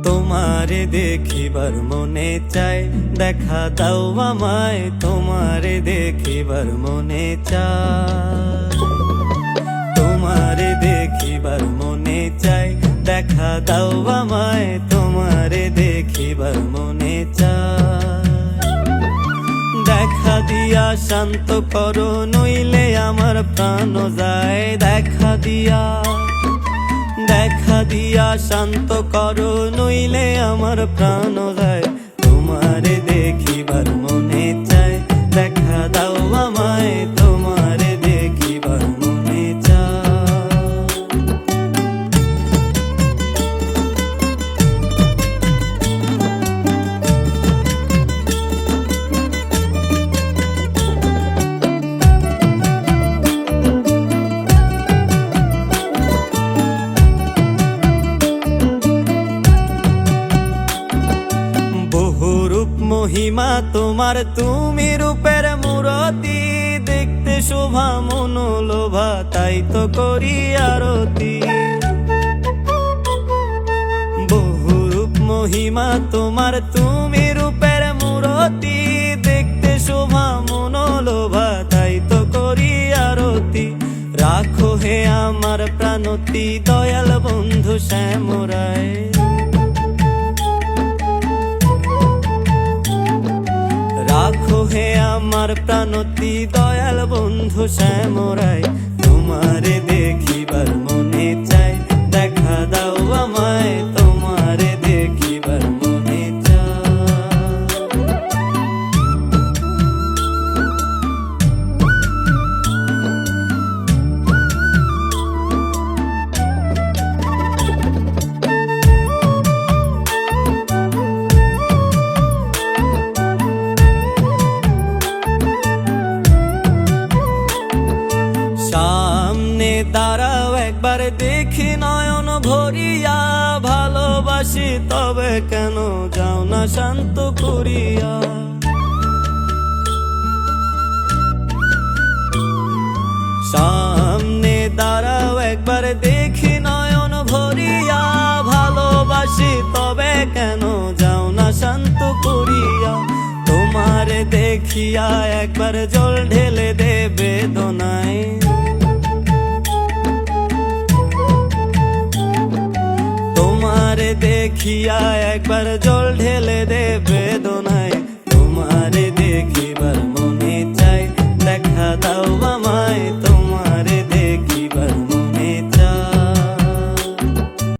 তোমারে দেখিবার মনে চায়, দেখা দাও আমায়, তোমারে দেখিবার মনে চায়। তোমারে দেখিবার মনে চায়, দেখা দাও আমায়, তোমারে দেখিবার মনে চায়। দেখা দিয়া শান্ত করো, নইলে আমার প্রাণ যায়। দেখা দিয়া শান্ত করো, নইলে আমার প্রাণ যায়। তোমারে দেখিবার মনে চায়, দেখা দাও আমায়, তোমারে দেখিবার মনে চায়। মহিমা তোমার, তুমি রূপের মূরতি, দেখতে শোভা মনোলোভা, তাই তো করি আরতি। বহুরূপ মহিমা তোমার, তুমি রূপের মূরতি, দেখতে শোভা মনোলোভা, তাই তো করি আরতি। রাখো হে আমার প্রাণতি, দয়াল বন্ধু শ্যামরায়। রাখো হে আমার প্রাণতি, দয়াল বন্ধু শ্যামরায়। তোমারে দেখিবার মনে চায়, দেখা দাও আমায়, তোমারে দেখিবার মনে চায়। সামনে দাঁড়াও একবার, দেখি নয়ন ভরিয়া, ভালোবাসি তবে কেন যাও না শান্ত করিয়া। সামনে দাঁড়াও একবার, দেখি নয়ন ভরিয়া, ভালোবাসি তবে কেন যাও না শান্ত করিয়া। তোমারে দেখিয়া একবার জল ঢেলে দে বেদনায়। তোমারে দেখিয়া একবার জল ঢেলে দে বেদনায়।